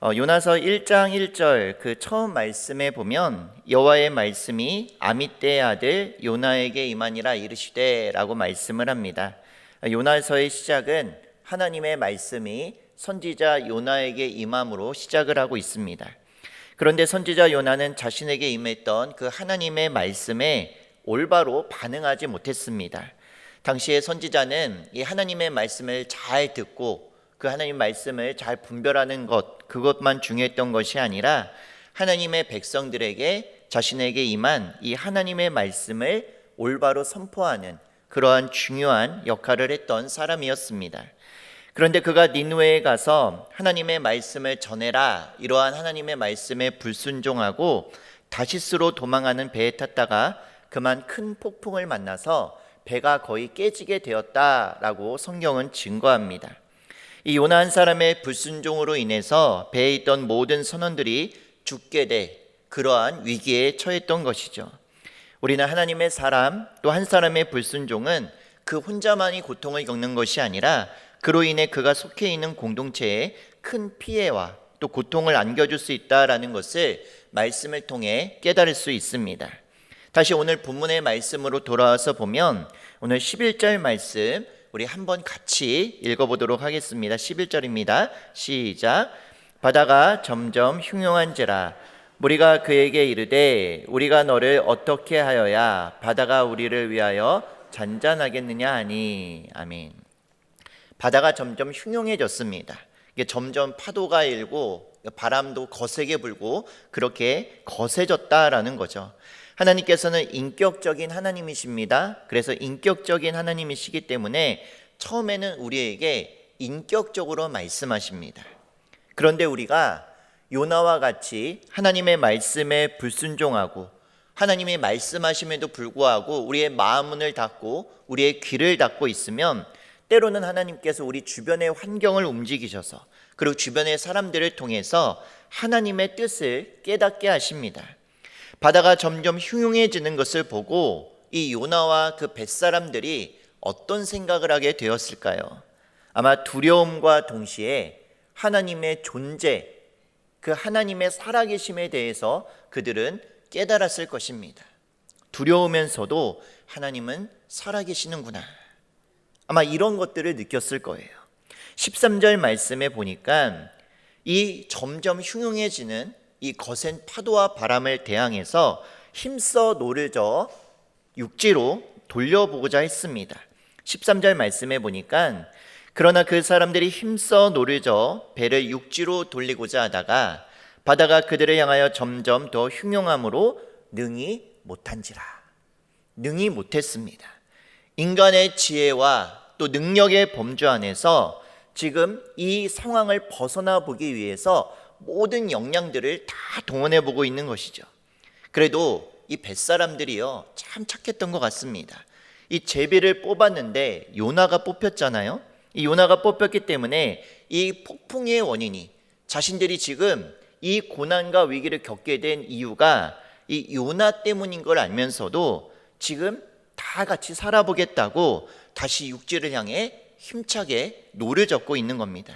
요나서 1장 1절 그 처음 말씀에 보면 여호와의 말씀이 아미떼의 아들 요나에게 임하니라 이르시되 라고 말씀을 합니다. 요나서의 시작은 하나님의 말씀이 선지자 요나에게 임함으로 시작을 하고 있습니다. 그런데 선지자 요나는 자신에게 임했던 그 하나님의 말씀에 올바로 반응하지 못했습니다. 당시에 선지자는 이 하나님의 말씀을 잘 듣고 그 하나님 말씀을 잘 분별하는 그것만 중요했던 것이 아니라 하나님의 백성들에게 자신에게 임한 이 하나님의 말씀을 올바로 선포하는 그러한 중요한 역할을 했던 사람이었습니다. 그런데 그가 니느웨에 가서 하나님의 말씀을 전해라, 이러한 하나님의 말씀에 불순종하고 다시스로 도망하는 배에 탔다가 그만 큰 폭풍을 만나서 배가 거의 깨지게 되었다라고 성경은 증거합니다. 이 요나 한 사람의 불순종으로 인해서 배에 있던 모든 선원들이 죽게 돼 그러한 위기에 처했던 것이죠. 우리는 하나님의 사람 또 한 사람의 불순종은 그 혼자만이 고통을 겪는 것이 아니라 그로 인해 그가 속해 있는 공동체에 큰 피해와 또 고통을 안겨줄 수 있다라는 것을 말씀을 통해 깨달을 수 있습니다. 다시 오늘 본문의 말씀으로 돌아와서 보면 오늘 11절 말씀 우리 한번 같이 읽어보도록 하겠습니다. 11절입니다. 시작. 바다가 점점 흉흉한지라 무리가 그에게 이르되 우리가 너를 어떻게 하여야 바다가 우리를 위하여 잔잔하겠느냐 하니. 아멘. 바다가 점점 흉흉해졌습니다. 이게 점점 파도가 일고 바람도 거세게 불고 그렇게 거세졌다라는 거죠. 하나님께서는 인격적인 하나님이십니다. 그래서 인격적인 하나님이시기 때문에 처음에는 우리에게 인격적으로 말씀하십니다. 그런데 우리가 요나와 같이 하나님의 말씀에 불순종하고 하나님이 말씀하심에도 불구하고 우리의 마음문을 닫고 우리의 귀를 닫고 있으면 때로는 하나님께서 우리 주변의 환경을 움직이셔서 그리고 주변의 사람들을 통해서 하나님의 뜻을 깨닫게 하십니다. 바다가 점점 흉흉해지는 것을 보고 이 요나와 그 뱃사람들이 어떤 생각을 하게 되었을까요? 아마 두려움과 동시에 하나님의 존재, 그 하나님의 살아계심에 대해서 그들은 깨달았을 것입니다. 두려우면서도 하나님은 살아계시는구나. 아마 이런 것들을 느꼈을 거예요. 13절 말씀에 보니까 이 점점 흉흉해지는 이 거센 파도와 바람을 대항해서 힘써 노를 저어 육지로 돌려보고자 했습니다. 13절 말씀에 보니까 그러나 그 사람들이 힘써 노를 저어 배를 육지로 돌리고자 하다가 바다가 그들을 향하여 점점 더 흉흉함으로 능히 못한지라. 능히 못했습니다. 인간의 지혜와 또 능력의 범주 안에서 지금 이 상황을 벗어나 보기 위해서 모든 역량들을 다 동원해 보고 있는 것이죠. 그래도 이 뱃사람들이요 참 착했던 것 같습니다. 이 제비를 뽑았는데 요나가 뽑혔잖아요. 이 요나가 뽑혔기 때문에 이 폭풍의 원인이 자신들이 지금 이 고난과 위기를 겪게 된 이유가 이 요나 때문인 걸 알면서도 지금 다 같이 살아보겠다고 다시 육지를 향해 힘차게 노를 젓고 있는 겁니다.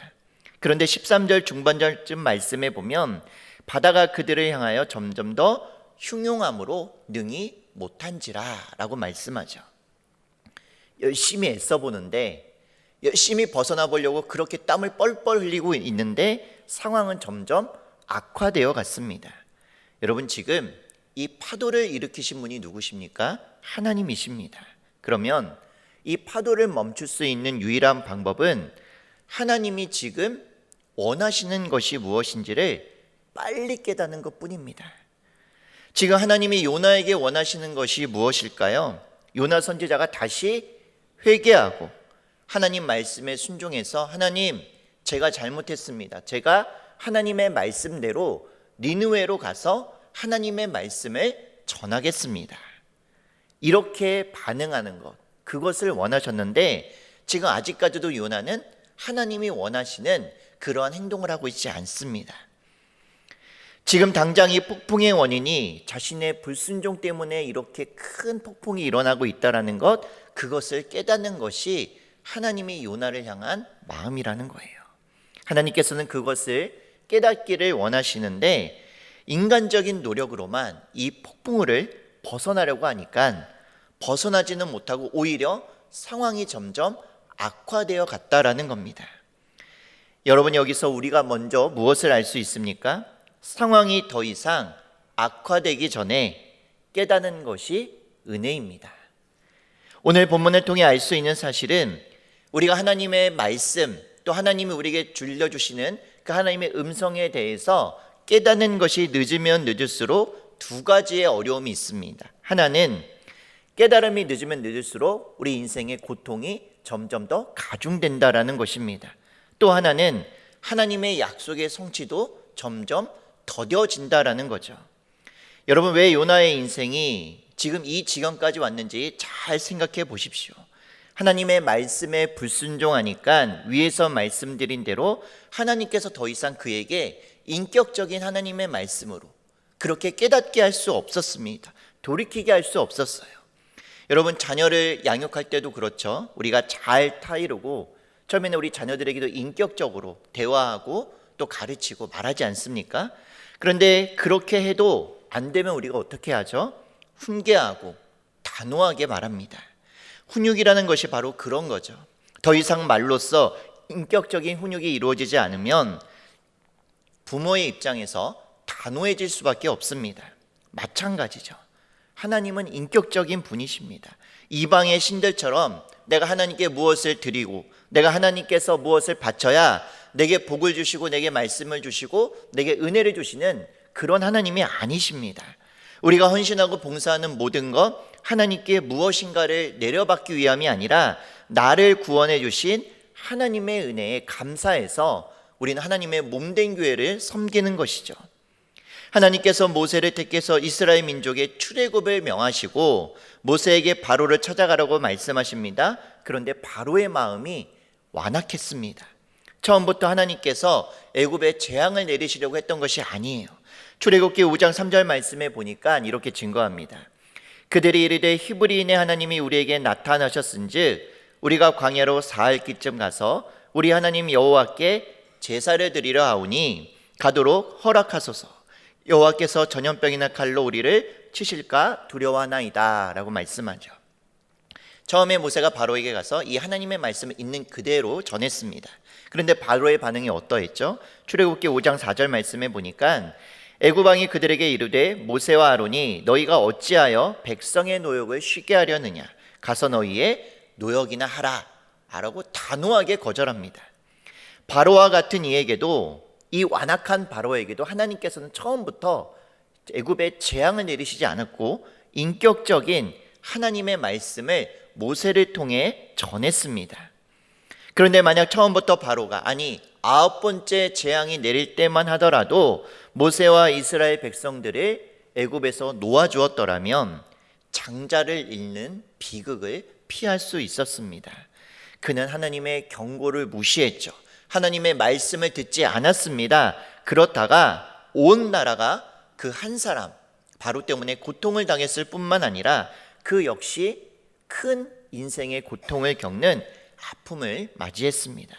그런데 13절 중반절쯤 말씀해 보면 바다가 그들을 향하여 점점 더 흉흉함으로 능히 못한지라 라고 말씀하죠. 열심히 애써 보는데 열심히 벗어나 보려고 그렇게 땀을 뻘뻘 흘리고 있는데 상황은 점점 악화되어 갔습니다. 여러분 지금 이 파도를 일으키신 분이 누구십니까? 하나님이십니다. 그러면 이 파도를 멈출 수 있는 유일한 방법은 하나님이 지금 원하시는 것이 무엇인지를 빨리 깨닫는 것뿐입니다. 지금 하나님이 요나에게 원하시는 것이 무엇일까요? 요나 선지자가 다시 회개하고 하나님 말씀에 순종해서 하나님 제가 잘못했습니다. 제가 하나님의 말씀대로 니느웨로 가서 하나님의 말씀을 전하겠습니다. 이렇게 반응하는 것, 그것을 원하셨는데 지금 아직까지도 요나는 하나님이 원하시는 그러한 행동을 하고 있지 않습니다. 지금 당장 이 폭풍의 원인이 자신의 불순종 때문에 이렇게 큰 폭풍이 일어나고 있다는 것, 그것을 깨닫는 것이 하나님이 요나를 향한 마음이라는 거예요. 하나님께서는 그것을 깨닫기를 원하시는데 인간적인 노력으로만 이 폭풍우를 벗어나려고 하니까 벗어나지는 못하고 오히려 상황이 점점 악화되어 갔다라는 겁니다. 여러분, 여기서 우리가 먼저 무엇을 알 수 있습니까? 상황이 더 이상 악화되기 전에 깨닫는 것이 은혜입니다. 오늘 본문을 통해 알 수 있는 사실은 우리가 하나님의 말씀, 또 하나님이 우리에게 들려주시는 그 하나님의 음성에 대해서 깨닫는 것이 늦으면 늦을수록 두 가지의 어려움이 있습니다. 하나는 깨달음이 늦으면 늦을수록 우리 인생의 고통이 점점 더 가중된다라는 것입니다. 또 하나는 하나님의 약속의 성취도 점점 더뎌진다라는 거죠. 여러분, 왜 요나의 인생이 지금 이 지경까지 왔는지 잘 생각해 보십시오. 하나님의 말씀에 불순종하니까 위에서 말씀드린 대로 하나님께서 더 이상 그에게 인격적인 하나님의 말씀으로 그렇게 깨닫게 할 수 없었습니다. 돌이키게 할 수 없었어요. 여러분, 자녀를 양육할 때도 그렇죠. 우리가 잘 타이르고 처음에는 우리 자녀들에게도 인격적으로 대화하고 또 가르치고 말하지 않습니까? 그런데 그렇게 해도 안 되면 우리가 어떻게 하죠? 훈계하고 단호하게 말합니다. 훈육이라는 것이 바로 그런 거죠. 더 이상 말로써 인격적인 훈육이 이루어지지 않으면 부모의 입장에서 단호해질 수밖에 없습니다. 마찬가지죠. 하나님은 인격적인 분이십니다. 이방의 신들처럼 내가 하나님께 무엇을 드리고 내가 하나님께서 무엇을 바쳐야 내게 복을 주시고 내게 말씀을 주시고 내게 은혜를 주시는 그런 하나님이 아니십니다. 우리가 헌신하고 봉사하는 모든 것 하나님께 무엇인가를 내려받기 위함이 아니라 나를 구원해 주신 하나님의 은혜에 감사해서 우리는 하나님의 몸된 교회를 섬기는 것이죠. 하나님께서 모세를 택해서 이스라엘 민족의 출애굽을 명하시고 모세에게 바로를 찾아가라고 말씀하십니다. 그런데 바로의 마음이 완악했습니다. 처음부터 하나님께서 애굽에 재앙을 내리시려고 했던 것이 아니에요. 출애굽기 5장 3절 말씀에 보니까 이렇게 증거합니다. 그들이 이르되 히브리인의 하나님이 우리에게 나타나셨은즉 우리가 광야로 사흘기쯤 가서 우리 하나님 여호와께 제사를 드리려 하오니 가도록 허락하소서. 여호와께서 전염병이나 칼로 우리를 치실까 두려워하나이다 라고 말씀하죠. 처음에 모세가 바로에게 가서 이 하나님의 말씀을 있는 그대로 전했습니다. 그런데 바로의 반응이 어떠했죠? 출애굽기 5장 4절 말씀에 보니까 애굽 왕이 그들에게 이르되 모세와 아론이 너희가 어찌하여 백성의 노역을 쉬게 하려느냐 가서 너희의 노역이나 하라 라고 단호하게 거절합니다. 바로와 같은 이에게도, 이 완악한 바로에게도 하나님께서는 처음부터 애굽에 재앙을 내리시지 않았고 인격적인 하나님의 말씀을 모세를 통해 전했습니다. 그런데 만약 처음부터 바로가, 아니 9번째 재앙이 내릴 때만 하더라도 모세와 이스라엘 백성들을 애굽에서 놓아주었더라면 장자를 잃는 비극을 피할 수 있었습니다. 그는 하나님의 경고를 무시했죠. 하나님의 말씀을 듣지 않았습니다. 그렇다가 온 나라가 그 한 사람 바로 때문에 고통을 당했을 뿐만 아니라 그 역시 큰 인생의 고통을 겪는 아픔을 맞이했습니다.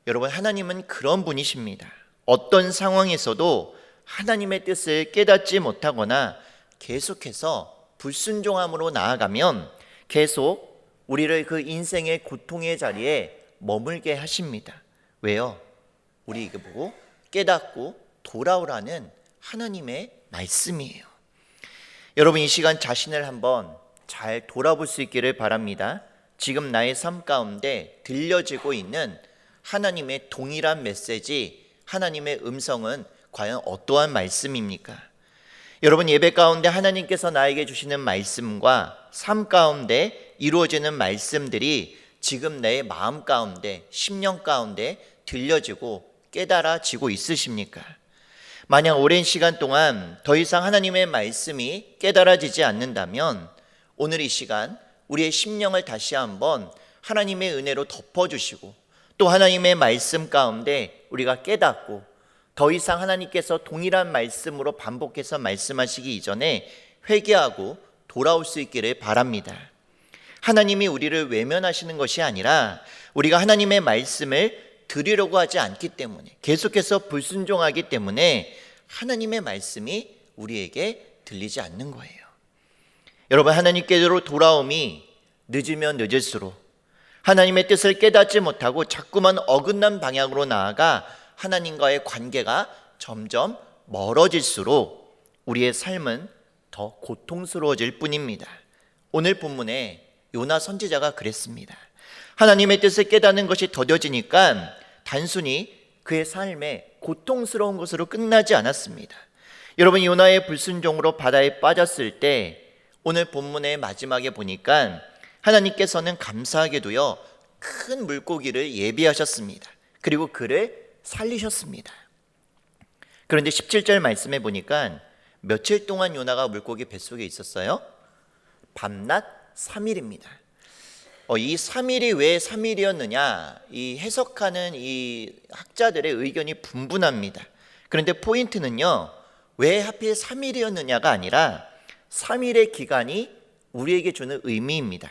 여러분, 하나님은 그런 분이십니다. 어떤 상황에서도 하나님의 뜻을 깨닫지 못하거나 계속해서 불순종함으로 나아가면 계속 우리를 그 인생의 고통의 자리에 머물게 하십니다. 왜요? 우리 이거 보고 깨닫고 돌아오라는 하나님의 말씀이에요. 여러분, 이 시간 자신을 한번 잘 돌아볼 수 있기를 바랍니다. 지금 나의 삶 가운데 들려지고 있는 하나님의 동일한 메시지, 하나님의 음성은 과연 어떠한 말씀입니까? 여러분, 예배 가운데 하나님께서 나에게 주시는 말씀과 삶 가운데 이루어지는 말씀들이 지금 내 마음 가운데, 심령 가운데 들려지고 깨달아지고 있으십니까? 만약 오랜 시간 동안 더 이상 하나님의 말씀이 깨달아지지 않는다면 오늘 이 시간 우리의 심령을 다시 한번 하나님의 은혜로 덮어주시고 또 하나님의 말씀 가운데 우리가 깨닫고 더 이상 하나님께서 동일한 말씀으로 반복해서 말씀하시기 이전에 회개하고 돌아올 수 있기를 바랍니다. 하나님이 우리를 외면하시는 것이 아니라 우리가 하나님의 말씀을 들으려고 하지 않기 때문에, 계속해서 불순종하기 때문에 하나님의 말씀이 우리에게 들리지 않는 거예요. 여러분, 하나님께로 돌아옴이 늦으면 늦을수록 하나님의 뜻을 깨닫지 못하고 자꾸만 어긋난 방향으로 나아가 하나님과의 관계가 점점 멀어질수록 우리의 삶은 더 고통스러워질 뿐입니다. 오늘 본문에 요나 선지자가 그랬습니다. 하나님의 뜻을 깨닫는 것이 더뎌지니까 단순히 그의 삶에 고통스러운 것으로 끝나지 않았습니다. 여러분, 요나의 불순종으로 바다에 빠졌을 때 오늘 본문의 마지막에 보니까 하나님께서는 감사하게도요, 큰 물고기를 예비하셨습니다. 그리고 그를 살리셨습니다. 그런데 17절 말씀에 보니까 며칠 동안 요나가 물고기 뱃속에 있었어요? 밤낮 3일입니다. 이 3일이 왜 3일이었느냐, 이 해석하는 이 학자들의 의견이 분분합니다. 그런데 포인트는요, 왜 하필 3일이었느냐가 아니라 3일의 기간이 우리에게 주는 의미입니다.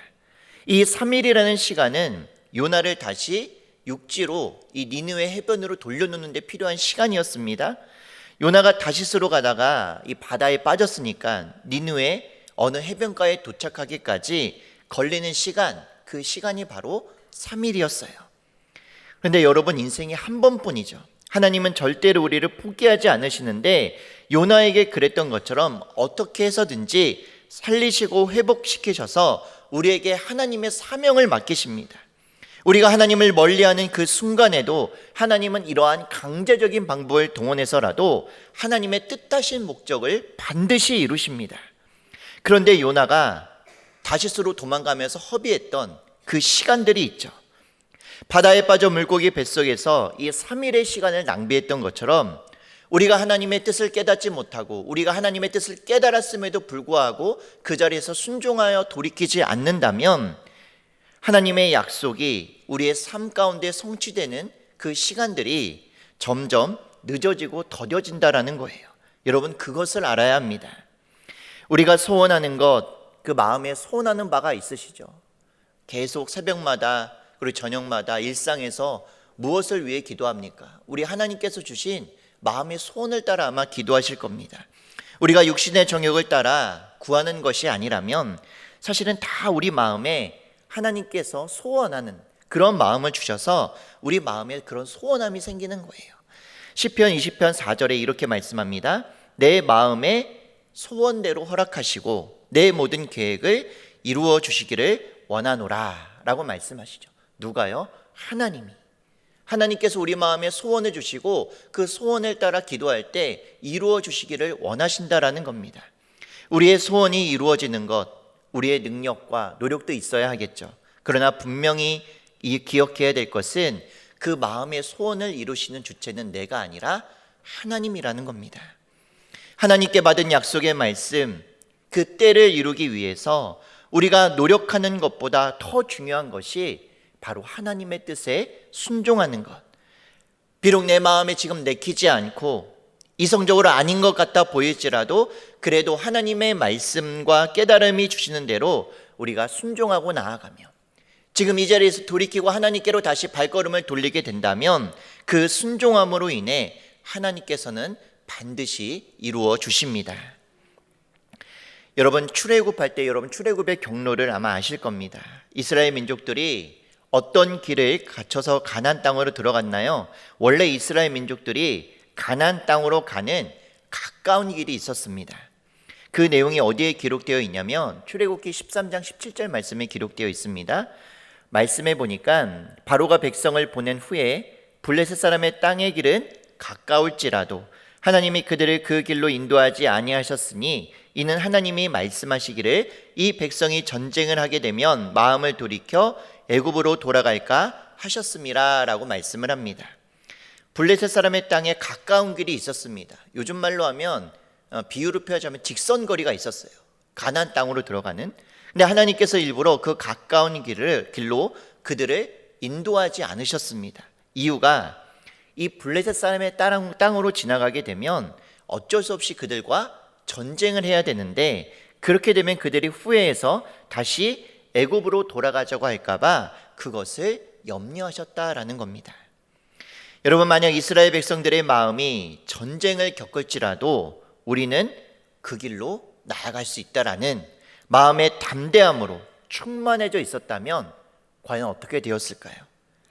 이 3일이라는 시간은 요나를 다시 육지로 이 니느웨 해변으로 돌려놓는 데 필요한 시간이었습니다. 요나가 다시스로 가다가 이 바다에 빠졌으니까 니느웨 어느 해변가에 도착하기까지 걸리는 시간, 그 시간이 바로 3일이었어요. 그런데 여러분, 인생이 한 번뿐이죠. 하나님은 절대로 우리를 포기하지 않으시는데 요나에게 그랬던 것처럼 어떻게 해서든지 살리시고 회복시키셔서 우리에게 하나님의 사명을 맡기십니다. 우리가 하나님을 멀리하는 그 순간에도 하나님은 이러한 강제적인 방법을 동원해서라도 하나님의 뜻하신 목적을 반드시 이루십니다. 그런데 요나가 다시스로 도망가면서 허비했던 그 시간들이 있죠. 바다에 빠져 물고기 뱃속에서 이 3일의 시간을 낭비했던 것처럼 우리가 하나님의 뜻을 깨닫지 못하고 우리가 하나님의 뜻을 깨달았음에도 불구하고 그 자리에서 순종하여 돌이키지 않는다면 하나님의 약속이 우리의 삶 가운데 성취되는 그 시간들이 점점 늦어지고 더뎌진다라는 거예요. 여러분, 그것을 알아야 합니다. 우리가 소원하는 것, 그 마음에 소원하는 바가 있으시죠? 계속 새벽마다 그리고 저녁마다 일상에서 무엇을 위해 기도합니까? 우리 하나님께서 주신 마음의 소원을 따라 아마 기도하실 겁니다. 우리가 육신의 정욕을 따라 구하는 것이 아니라면 사실은 다 우리 마음에 하나님께서 소원하는 그런 마음을 주셔서 우리 마음에 그런 소원함이 생기는 거예요. 시편 20편 4절에 이렇게 말씀합니다. 내 마음의 소원대로 허락하시고 내 모든 계획을 이루어 주시기를 원하노라 라고 말씀하시죠. 누가요? 하나님이. 하나님께서 우리 마음에 소원을 주시고 그 소원을 따라 기도할 때 이루어 주시기를 원하신다라는 겁니다. 우리의 소원이 이루어지는 것, 우리의 능력과 노력도 있어야 하겠죠. 그러나 분명히 기억해야 될 것은 그 마음의 소원을 이루시는 주체는 내가 아니라 하나님이라는 겁니다. 하나님께 받은 약속의 말씀, 그 때를 이루기 위해서 우리가 노력하는 것보다 더 중요한 것이 바로 하나님의 뜻에 순종하는 것. 비록 내 마음에 지금 내키지 않고 이성적으로 아닌 것 같아 보일지라도 그래도 하나님의 말씀과 깨달음이 주시는 대로 우리가 순종하고 나아가며 지금 이 자리에서 돌이키고 하나님께로 다시 발걸음을 돌리게 된다면 그 순종함으로 인해 하나님께서는 반드시 이루어 주십니다. 여러분, 출애굽할 때 여러분 출애굽의 경로를 아마 아실 겁니다. 이스라엘 민족들이 어떤 길을 갖춰서 가나안 땅으로 들어갔나요? 원래 이스라엘 민족들이 가나안 땅으로 가는 가까운 길이 있었습니다. 그 내용이 어디에 기록되어 있냐면 출애굽기 13장 17절 말씀에 기록되어 있습니다. 말씀해 보니까 바로가 백성을 보낸 후에 블레셋 사람의 땅의 길은 가까울지라도 하나님이 그들을 그 길로 인도하지 아니하셨으니 이는 하나님이 말씀하시기를 이 백성이 전쟁을 하게 되면 마음을 돌이켜 애굽으로 돌아갈까 하셨음이라 라고 말씀을 합니다. 블레셋 사람의 땅에 가까운 길이 있었습니다. 요즘 말로 하면 비유로 표현하자면 직선거리가 있었어요. 가나안 땅으로 들어가는. 근데 하나님께서 일부러 그 가까운 길로 그들을 인도하지 않으셨습니다. 이유가 이 블레셋 사람의 땅으로 지나가게 되면 어쩔 수 없이 그들과 전쟁을 해야 되는데 그렇게 되면 그들이 후회해서 다시 애굽으로 돌아가자고 할까봐 그것을 염려하셨다라는 겁니다. 여러분, 만약 이스라엘 백성들의 마음이 전쟁을 겪을지라도 우리는 그 길로 나아갈 수 있다라는 마음의 담대함으로 충만해져 있었다면 과연 어떻게 되었을까요?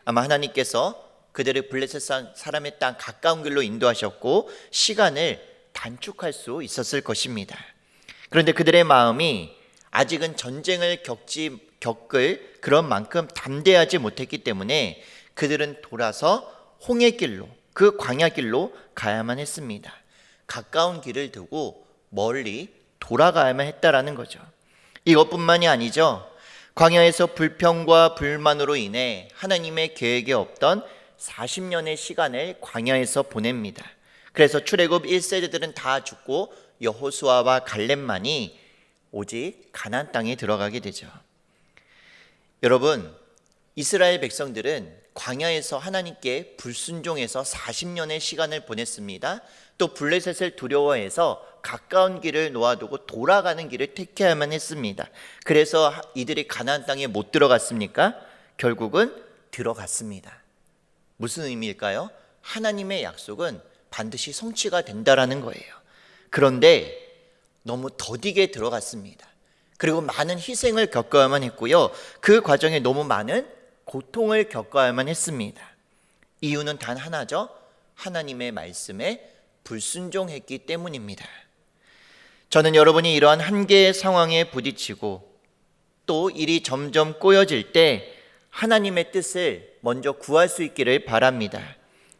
아마 하나님께서 그들을 블레셋 사람의 땅 가까운 길로 인도하셨고 시간을 단축할 수 있었을 것입니다. 그런데 그들의 마음이 아직은 전쟁을 겪을 그런 만큼 담대하지 못했기 때문에 그들은 돌아서 홍해길로, 그 광야길로 가야만 했습니다. 가까운 길을 두고 멀리 돌아가야만 했다라는 거죠. 이것뿐만이 아니죠. 광야에서 불평과 불만으로 인해 하나님의 계획에 없던 40년의 시간을 광야에서 보냅니다. 그래서 출애굽 1세대들은 다 죽고 여호수아와 갈렙만이 오직 가나안 땅에 들어가게 되죠. 여러분, 이스라엘 백성들은 광야에서 하나님께 불순종해서 40년의 시간을 보냈습니다. 또 블레셋을 두려워해서 가까운 길을 놓아두고 돌아가는 길을 택해야만 했습니다. 그래서 이들이 가나안 땅에 못 들어갔습니까? 결국은 들어갔습니다. 무슨 의미일까요? 하나님의 약속은 반드시 성취가 된다라는 거예요. 그런데 너무 더디게 들어갔습니다. 그리고 많은 희생을 겪어야만 했고요. 그 과정에 너무 많은 고통을 겪어야만 했습니다. 이유는 단 하나죠. 하나님의 말씀에 불순종했기 때문입니다. 저는 여러분이 이러한 한계의 상황에 부딪히고 또 일이 점점 꼬여질 때 하나님의 뜻을 먼저 구할 수 있기를 바랍니다.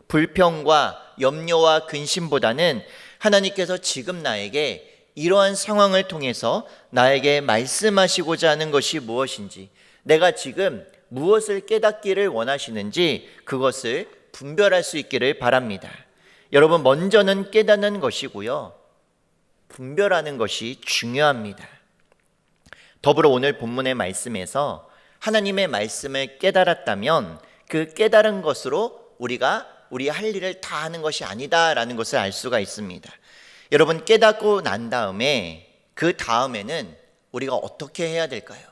불평과 염려와 근심보다는 하나님께서 지금 나에게 이러한 상황을 통해서 나에게 말씀하시고자 하는 것이 무엇인지, 내가 지금 무엇을 깨닫기를 원하시는지 그것을 분별할 수 있기를 바랍니다. 여러분, 먼저는 깨닫는 것이고요, 분별하는 것이 중요합니다. 더불어 오늘 본문의 말씀에서 하나님의 말씀을 깨달았다면 그 깨달은 것으로 우리가 우리 할 일을 다 하는 것이 아니다라는 것을 알 수가 있습니다. 여러분, 깨닫고 난 다음에 그 다음에는 우리가 어떻게 해야 될까요?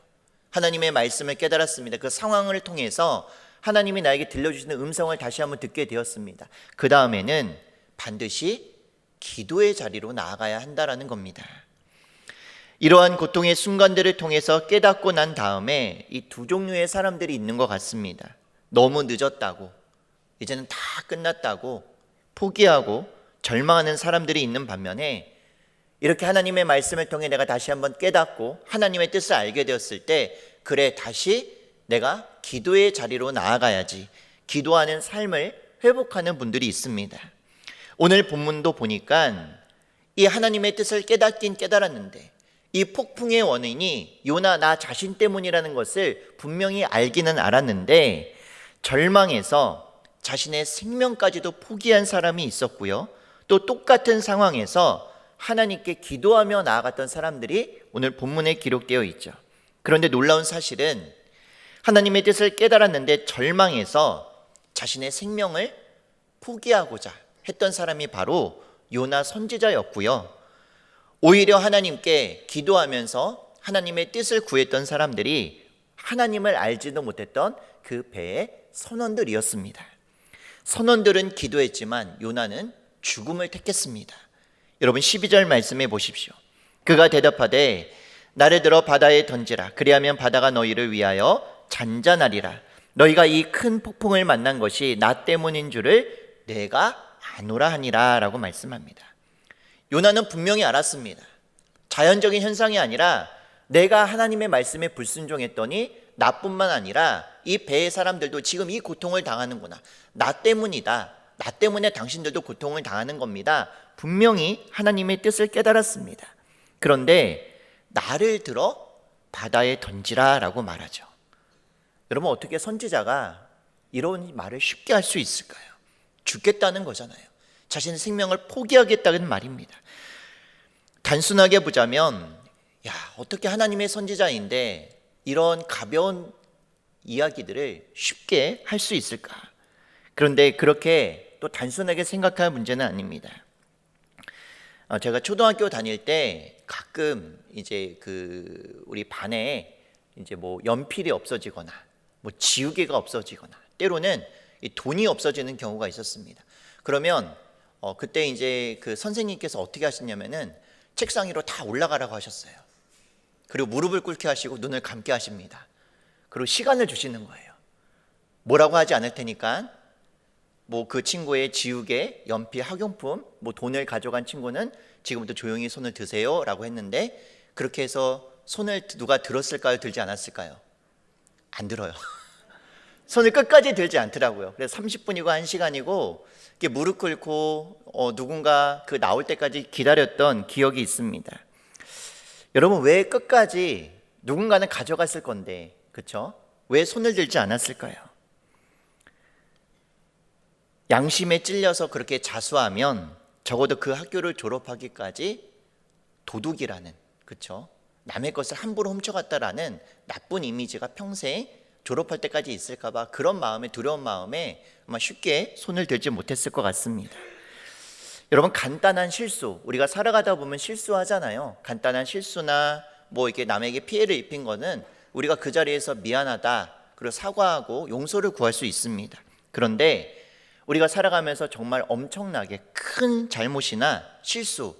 하나님의 말씀을 깨달았습니다. 그 상황을 통해서 하나님이 나에게 들려주시는 음성을 다시 한번 듣게 되었습니다. 그 다음에는 반드시 기도의 자리로 나아가야 한다라는 겁니다. 이러한 고통의 순간들을 통해서 깨닫고 난 다음에 이 두 종류의 사람들이 있는 것 같습니다. 너무 늦었다고, 이제는 다 끝났다고 포기하고 절망하는 사람들이 있는 반면에, 이렇게 하나님의 말씀을 통해 내가 다시 한번 깨닫고 하나님의 뜻을 알게 되었을 때, 그래, 다시 내가 기도의 자리로 나아가야지, 기도하는 삶을 회복하는 분들이 있습니다. 오늘 본문도 보니까 이 하나님의 뜻을 깨닫긴 깨달았는데 이 폭풍의 원인이 요나 나 자신 때문이라는 것을 분명히 알기는 알았는데 절망해서 자신의 생명까지도 포기한 사람이 있었고요, 또 똑같은 상황에서 하나님께 기도하며 나아갔던 사람들이 오늘 본문에 기록되어 있죠. 그런데 놀라운 사실은 하나님의 뜻을 깨달았는데 절망해서 자신의 생명을 포기하고자 했던 사람이 바로 요나 선지자였고요, 오히려 하나님께 기도하면서 하나님의 뜻을 구했던 사람들이 하나님을 알지도 못했던 그 배의 선원들이었습니다. 선원들은 기도했지만 요나는 죽음을 택했습니다. 여러분, 12절 말씀해 보십시오. 그가 대답하되 나를 들어 바다에 던지라. 그리하면 바다가 너희를 위하여 잔잔하리라. 너희가 이 큰 폭풍을 만난 것이 나 때문인 줄을 내가 아노라 하니라 라고 말씀합니다. 요나는 분명히 알았습니다. 자연적인 현상이 아니라 내가 하나님의 말씀에 불순종했더니 나뿐만 아니라 이 배의 사람들도 지금 이 고통을 당하는구나. 나 때문이다. 나 때문에 당신들도 고통을 당하는 겁니다. 분명히 하나님의 뜻을 깨달았습니다. 그런데 나를 들어 바다에 던지라 라고 말하죠. 여러분, 어떻게 선지자가 이런 말을 쉽게 할 수 있을까요? 죽겠다는 거잖아요. 자신의 생명을 포기하겠다는 말입니다. 단순하게 보자면, 야, 어떻게 하나님의 선지자인데 이런 가벼운 이야기들을 쉽게 할 수 있을까? 그런데 그렇게 또 단순하게 생각할 문제는 아닙니다. 제가 초등학교 다닐 때 가끔 이제 우리 반에 이제 뭐 연필이 없어지거나 뭐 지우개가 없어지거나 때로는 이 돈이 없어지는 경우가 있었습니다. 그러면 그때 이제 그 선생님께서 어떻게 하시냐면은 책상 위로 다 올라가라고 하셨어요. 그리고 무릎을 꿇게 하시고 눈을 감게 하십니다. 그리고 시간을 주시는 거예요. 뭐라고 하지 않을 테니까 뭐 그 친구의 지우개, 연필, 학용품, 뭐 돈을 가져간 친구는 지금부터 조용히 손을 드세요 라고 했는데, 그렇게 해서 손을 누가 들었을까요? 들지 않았을까요? 안 들어요. 손을 끝까지 들지 않더라고요. 그래서 30분이고 1시간이고 이렇게 무릎 꿇고 누군가 그 나올 때까지 기다렸던 기억이 있습니다. 여러분, 왜 끝까지 누군가는 가져갔을 건데, 그렇죠? 왜 손을 들지 않았을까요? 양심에 찔려서 그렇게 자수하면 적어도 그 학교를 졸업하기까지 도둑이라는, 그렇죠? 남의 것을 함부로 훔쳐갔다라는 나쁜 이미지가 평생 졸업할 때까지 있을까 봐 그런 마음에, 두려운 마음에 아마 쉽게 손을 들지 못했을 것 같습니다. 여러분, 간단한 실수, 우리가 살아가다 보면 실수하잖아요. 간단한 실수나 뭐 이렇게 남에게 피해를 입힌 거는 우리가 그 자리에서 미안하다 그리고 사과하고 용서를 구할 수 있습니다. 그런데 우리가 살아가면서 정말 엄청나게 큰 잘못이나 실수,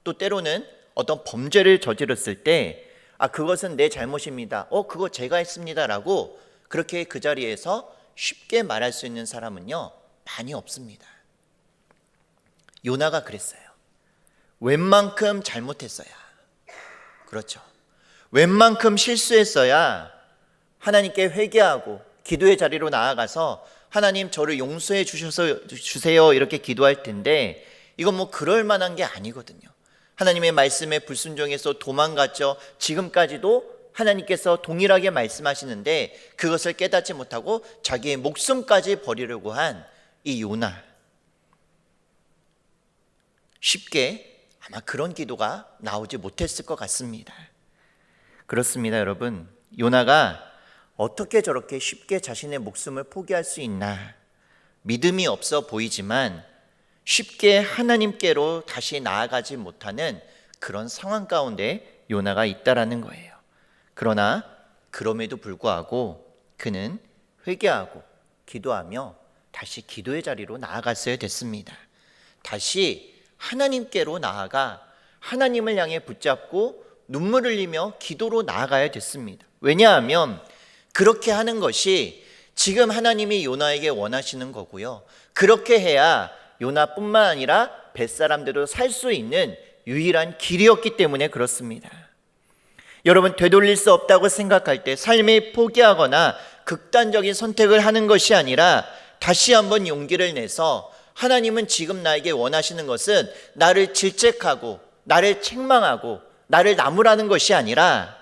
또 때로는 어떤 범죄를 저질렀을 때 그것은 내 잘못입니다, 그거 제가 했습니다 라고 그렇게 그 자리에서 쉽게 말할 수 있는 사람은요, 많이 없습니다. 요나가 그랬어요. 웬만큼 잘못했어야, 그렇죠, 웬만큼 실수했어야 하나님께 회개하고 기도의 자리로 나아가서 하나님, 저를 용서해 주세요 이렇게 기도할 텐데, 이건 뭐 그럴 만한 게 아니거든요. 하나님의 말씀에 불순종해서 도망갔죠. 지금까지도 하나님께서 동일하게 말씀하시는데 그것을 깨닫지 못하고 자기의 목숨까지 버리려고 한 이 요나, 쉽게 아마 그런 기도가 나오지 못했을 것 같습니다. 그렇습니다, 여러분. 요나가 어떻게 저렇게 쉽게 자신의 목숨을 포기할 수 있나, 믿음이 없어 보이지만 쉽게 하나님께로 다시 나아가지 못하는 그런 상황 가운데 요나가 있다라는 거예요. 그러나 그럼에도 불구하고 그는 회개하고 기도하며 다시 기도의 자리로 나아갔어야 됐습니다. 다시 하나님께로 나아가 하나님을 향해 붙잡고 눈물을 흘리며 기도로 나아가야 됐습니다. 왜냐하면 그렇게 하는 것이 지금 하나님이 요나에게 원하시는 거고요, 그렇게 해야 요나뿐만 아니라 뱃사람들도 살 수 있는 유일한 길이었기 때문에 그렇습니다. 여러분, 되돌릴 수 없다고 생각할 때 삶에 포기하거나 극단적인 선택을 하는 것이 아니라 다시 한번 용기를 내서 하나님은 지금 나에게 원하시는 것은 나를 질책하고 나를 책망하고 나를 나무라는 것이 아니라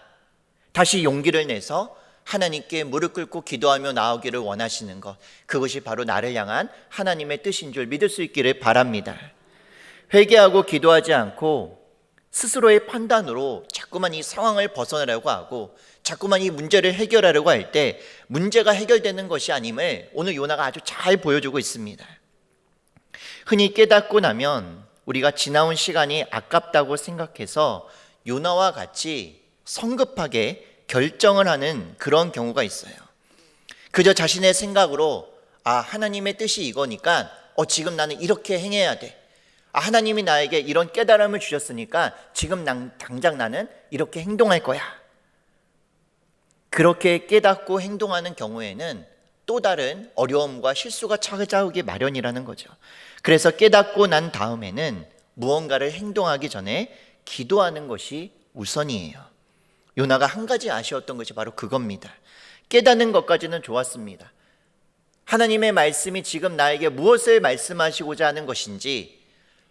다시 용기를 내서 하나님께 무릎 꿇고 기도하며 나오기를 원하시는 것, 그것이 바로 나를 향한 하나님의 뜻인 줄 믿을 수 있기를 바랍니다. 회개하고 기도하지 않고 스스로의 판단으로 자꾸만 이 상황을 벗어나려고 하고 자꾸만 이 문제를 해결하려고 할 때 문제가 해결되는 것이 아님을 오늘 요나가 아주 잘 보여주고 있습니다. 흔히 깨닫고 나면 우리가 지나온 시간이 아깝다고 생각해서 요나와 같이 성급하게 결정을 하는 그런 경우가 있어요. 그저 자신의 생각으로 하나님의 뜻이 이거니까 지금 나는 이렇게 행해야 돼. 하나님이 나에게 이런 깨달음을 주셨으니까 지금 당장 나는 이렇게 행동할 거야. 그렇게 깨닫고 행동하는 경우에는 또 다른 어려움과 실수가 찾아오기 마련이라는 거죠. 그래서 깨닫고 난 다음에는 무언가를 행동하기 전에 기도하는 것이 우선이에요. 요나가 한 가지 아쉬웠던 것이 바로 그겁니다. 깨닫는 것까지는 좋았습니다. 하나님의 말씀이 지금 나에게 무엇을 말씀하시고자 하는 것인지,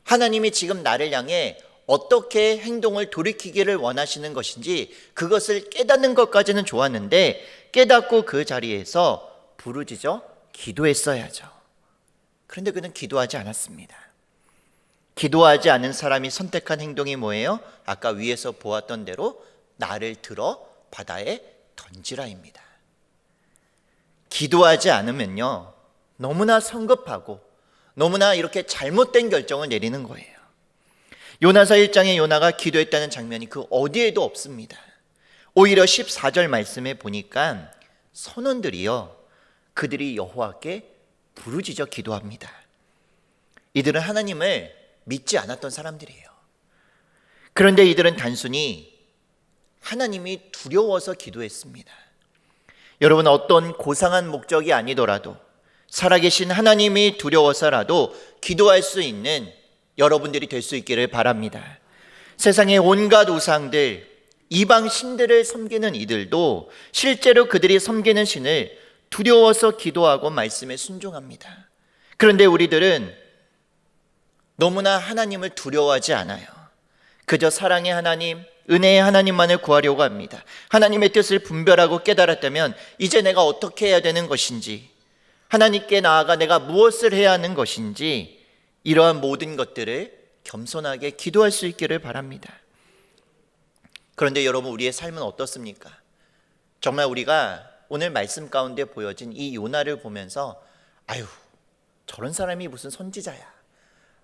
하나님이 지금 나를 향해 어떻게 행동을 돌이키기를 원하시는 것인지 그것을 깨닫는 것까지는 좋았는데, 깨닫고 그 자리에서 부르짖어 기도했어야죠. 그런데 그는 기도하지 않았습니다. 기도하지 않은 사람이 선택한 행동이 뭐예요? 아까 위에서 보았던 대로 나를 들어 바다에 던지라입니다. 기도하지 않으면요, 너무나 성급하고 너무나 이렇게 잘못된 결정을 내리는 거예요. 요나서 1장에 요나가 기도했다는 장면이 그 어디에도 없습니다. 오히려 14절 말씀에 보니까 선원들이요, 그들이 여호와께 부르짖어 기도합니다. 이들은 하나님을 믿지 않았던 사람들이에요. 그런데 이들은 단순히 하나님이 두려워서 기도했습니다. 여러분, 어떤 고상한 목적이 아니더라도 살아계신 하나님이 두려워서라도 기도할 수 있는 여러분들이 될 수 있기를 바랍니다. 세상의 온갖 우상들, 이방 신들을 섬기는 이들도 실제로 그들이 섬기는 신을 두려워서 기도하고 말씀에 순종합니다. 그런데 우리들은 너무나 하나님을 두려워하지 않아요. 그저 사랑의 하나님, 은혜의 하나님만을 구하려고 합니다. 하나님의 뜻을 분별하고 깨달았다면 이제 내가 어떻게 해야 되는 것인지, 하나님께 나아가 내가 무엇을 해야 하는 것인지, 이러한 모든 것들을 겸손하게 기도할 수 있기를 바랍니다. 그런데 여러분, 우리의 삶은 어떻습니까? 정말 우리가 오늘 말씀 가운데 보여진 이 요나를 보면서 아유, 저런 사람이 무슨 선지자야,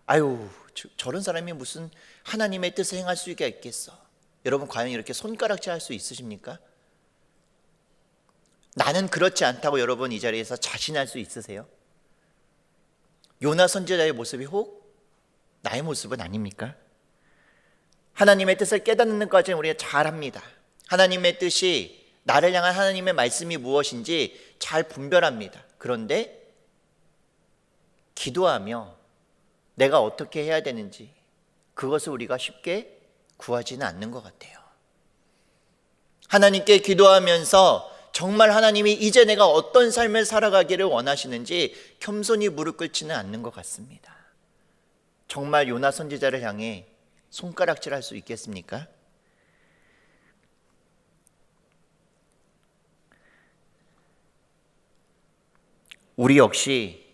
아유, 저런 사람이 무슨 하나님의 뜻을 행할 수가 있겠어. 여러분, 과연 이렇게 손가락질 할 수 있으십니까? 나는 그렇지 않다고 여러분 이 자리에서 자신할 수 있으세요? 요나 선지자의 모습이 혹 나의 모습은 아닙니까? 하나님의 뜻을 깨닫는 것까지는 우리가 잘합니다. 하나님의 뜻이, 나를 향한 하나님의 말씀이 무엇인지 잘 분별합니다. 그런데 기도하며 내가 어떻게 해야 되는지 그것을 우리가 쉽게 구하지는 않는 것 같아요. 하나님께 기도하면서 정말 하나님이 이제 내가 어떤 삶을 살아가기를 원하시는지 겸손히 무릎 꿇지는 않는 것 같습니다. 정말 요나 선지자를 향해 손가락질할 수 있겠습니까? 우리 역시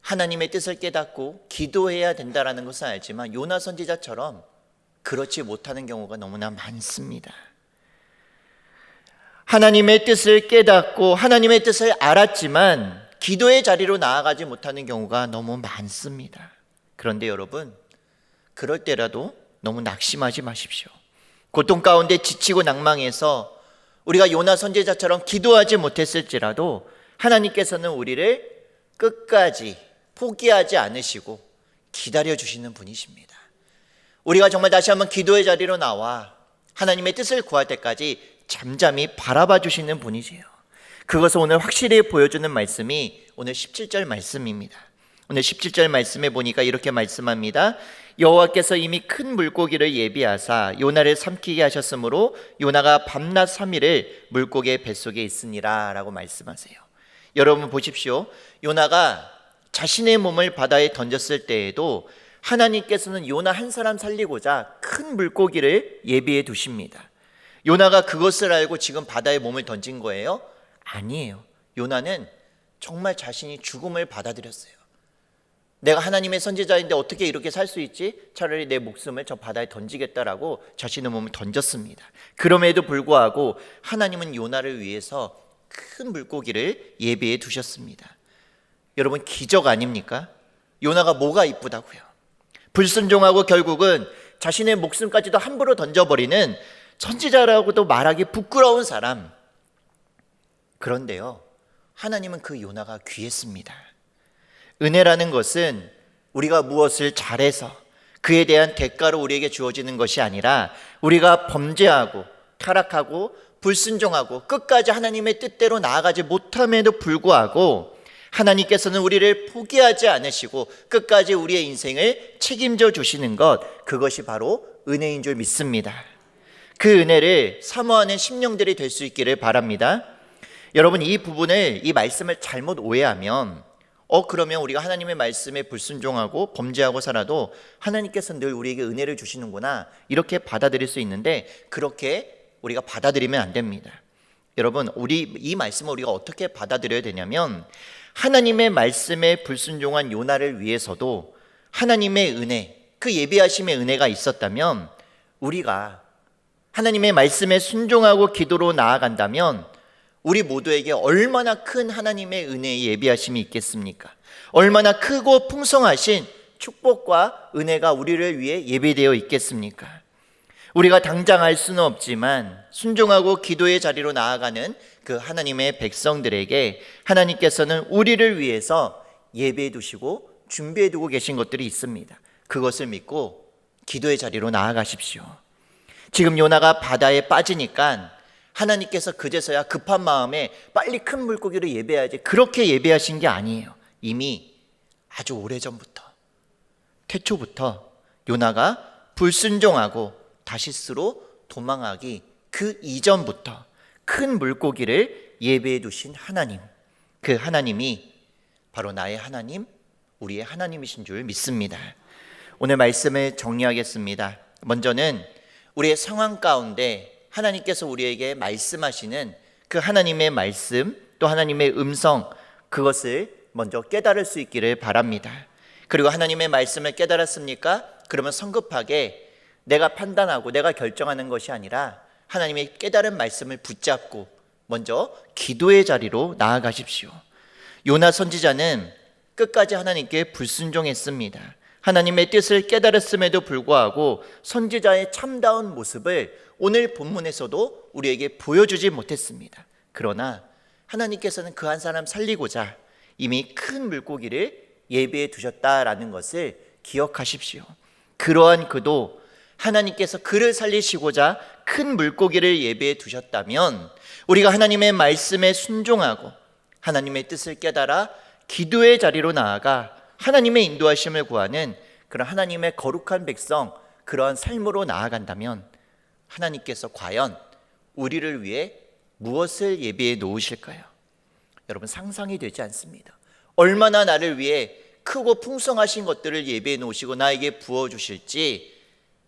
하나님의 뜻을 깨닫고 기도해야 된다는 것은 알지만 요나 선지자처럼 그렇지 못하는 경우가 너무나 많습니다. 하나님의 뜻을 깨닫고 하나님의 뜻을 알았지만 기도의 자리로 나아가지 못하는 경우가 너무 많습니다. 그런데 여러분, 그럴 때라도 너무 낙심하지 마십시오. 고통 가운데 지치고 낭망해서 우리가 요나 선지자처럼 기도하지 못했을지라도 하나님께서는 우리를 끝까지 포기하지 않으시고 기다려주시는 분이십니다. 우리가 정말 다시 한번 기도의 자리로 나와 하나님의 뜻을 구할 때까지 잠잠히 바라봐 주시는 분이세요. 그것을 오늘 확실히 보여주는 말씀이 오늘 17절 말씀입니다. 오늘 17절 말씀에 보니까 이렇게 말씀합니다. 여호와께서 이미 큰 물고기를 예비하사 요나를 삼키게 하셨으므로 요나가 밤낮 3일을 물고기의 뱃속에 있으니라 라고 말씀하세요. 여러분 보십시오. 요나가 자신의 몸을 바다에 던졌을 때에도 하나님께서는 요나 한 사람 살리고자 큰 물고기를 예비해 두십니다. 요나가 그것을 알고 지금 바다에 몸을 던진 거예요? 아니에요. 요나는 정말 자신이 죽음을 받아들였어요. 내가 하나님의 선지자인데 어떻게 이렇게 살 수 있지? 차라리 내 목숨을 저 바다에 던지겠다라고 자신의 몸을 던졌습니다. 그럼에도 불구하고 하나님은 요나를 위해서 큰 물고기를 예비해 두셨습니다. 여러분, 기적 아닙니까? 요나가 뭐가 이쁘다고요? 불순종하고 결국은 자신의 목숨까지도 함부로 던져버리는 선지자라고도 말하기 부끄러운 사람. 그런데요, 하나님은 그 요나가 귀했습니다. 은혜라는 것은 우리가 무엇을 잘해서 그에 대한 대가로 우리에게 주어지는 것이 아니라 우리가 범죄하고 타락하고 불순종하고 끝까지 하나님의 뜻대로 나아가지 못함에도 불구하고 하나님께서는 우리를 포기하지 않으시고 끝까지 우리의 인생을 책임져 주시는 것, 그것이 바로 은혜인 줄 믿습니다. 그 은혜를 사모하는 심령들이 될 수 있기를 바랍니다. 여러분, 이 부분을, 이 말씀을 잘못 오해하면 그러면 우리가 하나님의 말씀에 불순종하고 범죄하고 살아도 하나님께서 늘 우리에게 은혜를 주시는구나, 이렇게 받아들일 수 있는데 그렇게 우리가 받아들이면 안 됩니다. 여러분, 이 말씀을 우리가 어떻게 받아들여야 되냐면 하나님의 말씀에 불순종한 요나를 위해서도 하나님의 은혜, 그 예비하심의 은혜가 있었다면 우리가 하나님의 말씀에 순종하고 기도로 나아간다면 우리 모두에게 얼마나 큰 하나님의 은혜의 예비하심이 있겠습니까? 얼마나 크고 풍성하신 축복과 은혜가 우리를 위해 예비되어 있겠습니까? 우리가 당장 알 수는 없지만 순종하고 기도의 자리로 나아가는 그 하나님의 백성들에게 하나님께서는 우리를 위해서 예배해 두시고 준비해 두고 계신 것들이 있습니다. 그것을 믿고 기도의 자리로 나아가십시오. 지금 요나가 바다에 빠지니까 하나님께서 그제서야 급한 마음에 빨리 큰 물고기를 예배해야지, 그렇게 예배하신 게 아니에요. 이미 아주 오래전부터, 태초부터 요나가 불순종하고 다시스로 도망하기 그 이전부터 큰 물고기를 예배해 두신 하나님, 그 하나님이 바로 나의 하나님, 우리의 하나님이신 줄 믿습니다. 오늘 말씀을 정리하겠습니다. 먼저는 우리의 상황 가운데 하나님께서 우리에게 말씀하시는 그 하나님의 말씀, 또 하나님의 음성, 그것을 먼저 깨달을 수 있기를 바랍니다. 그리고 하나님의 말씀을 깨달았습니까? 그러면 성급하게 내가 판단하고 내가 결정하는 것이 아니라 하나님의 깨달은 말씀을 붙잡고 먼저 기도의 자리로 나아가십시오. 요나 선지자는 끝까지 하나님께 불순종했습니다. 하나님의 뜻을 깨달았음에도 불구하고 선지자의 참다운 모습을 오늘 본문에서도 우리에게 보여주지 못했습니다. 그러나 하나님께서는 그 한 사람 살리고자 이미 큰 물고기를 예비해 두셨다라는 것을 기억하십시오. 그러한 그도 하나님께서 그를 살리시고자 큰 물고기를 예비해 두셨다면 우리가 하나님의 말씀에 순종하고 하나님의 뜻을 깨달아 기도의 자리로 나아가 하나님의 인도하심을 구하는 그런 하나님의 거룩한 백성, 그러한 삶으로 나아간다면 하나님께서 과연 우리를 위해 무엇을 예비해 놓으실까요? 여러분, 상상이 되지 않습니다. 얼마나 나를 위해 크고 풍성하신 것들을 예비해 놓으시고 나에게 부어주실지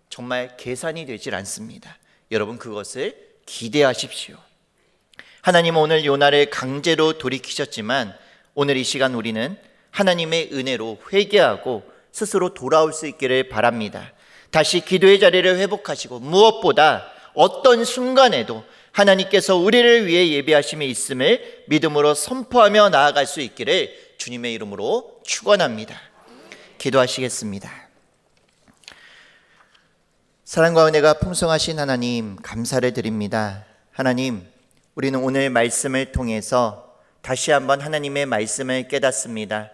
정말 계산이 되질 않습니다. 여러분, 그것을 기대하십시오. 하나님은 오늘 요나를 강제로 돌이키셨지만 오늘 이 시간 우리는 하나님의 은혜로 회개하고 스스로 돌아올 수 있기를 바랍니다. 다시 기도의 자리를 회복하시고 무엇보다 어떤 순간에도 하나님께서 우리를 위해 예배하심이 있음을 믿음으로 선포하며 나아갈 수 있기를 주님의 이름으로 축원합니다. 기도하시겠습니다. 사랑과 은혜가 풍성하신 하나님, 감사를 드립니다. 하나님, 우리는 오늘 말씀을 통해서 다시 한번 하나님의 말씀을 깨닫습니다.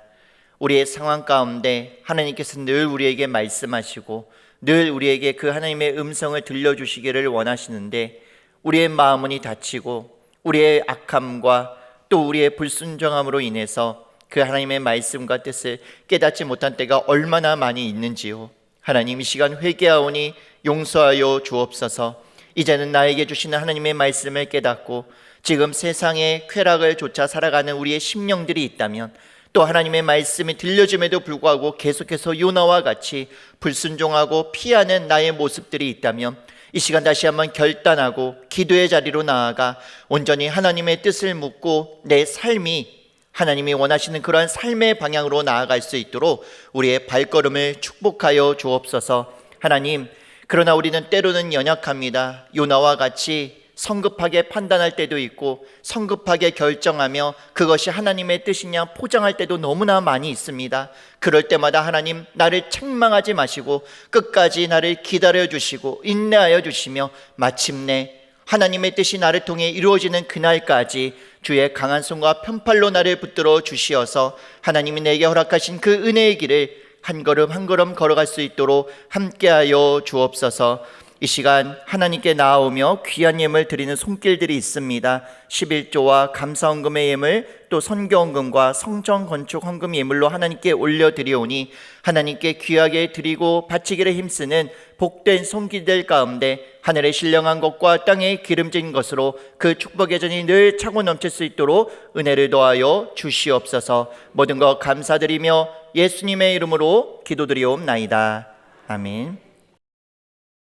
우리의 상황 가운데 하나님께서 늘 우리에게 말씀하시고 늘 우리에게 그 하나님의 음성을 들려주시기를 원하시는데 우리의 마음이 다치고 우리의 악함과 또 우리의 불순종함으로 인해서 그 하나님의 말씀과 뜻을 깨닫지 못한 때가 얼마나 많이 있는지요. 하나님, 이 시간 회개하오니 용서하여 주옵소서. 이제는 나에게 주시는 하나님의 말씀을 깨닫고 지금 세상의 쾌락을 쫓아 살아가는 우리의 심령들이 있다면, 또 하나님의 말씀이 들려짐에도 불구하고 계속해서 요나와 같이 불순종하고 피하는 나의 모습들이 있다면 이 시간 다시 한번 결단하고 기도의 자리로 나아가 온전히 하나님의 뜻을 묻고 내 삶이 하나님이 원하시는 그러한 삶의 방향으로 나아갈 수 있도록 우리의 발걸음을 축복하여 주옵소서. 하나님, 그러나 우리는 때로는 연약합니다. 요나와 같이 성급하게 판단할 때도 있고 성급하게 결정하며 그것이 하나님의 뜻이냐 포장할 때도 너무나 많이 있습니다. 그럴 때마다 하나님, 나를 책망하지 마시고 끝까지 나를 기다려 주시고 인내하여 주시며 마침내 하나님의 뜻이 나를 통해 이루어지는 그날까지 주의 강한 손과 편팔로 나를 붙들어 주시어서 하나님이 내게 허락하신 그 은혜의 길을 한 걸음 한 걸음 걸어갈 수 있도록 함께하여 주옵소서. 이 시간 하나님께 나아오며 귀한 예물 드리는 손길들이 있습니다. 11조와 감사헌금의 예물, 또 선교헌금과 성전 건축 헌금 예물로 하나님께 올려드리오니 하나님께 귀하게 드리고 바치기를 힘쓰는 복된 손길들 가운데 하늘의 신령한 것과 땅의 기름진 것으로 그 축복의 전이 늘 차고 넘칠 수 있도록 은혜를 더하여 주시옵소서. 모든 것 감사드리며 예수님의 이름으로 기도드리옵나이다. 아멘.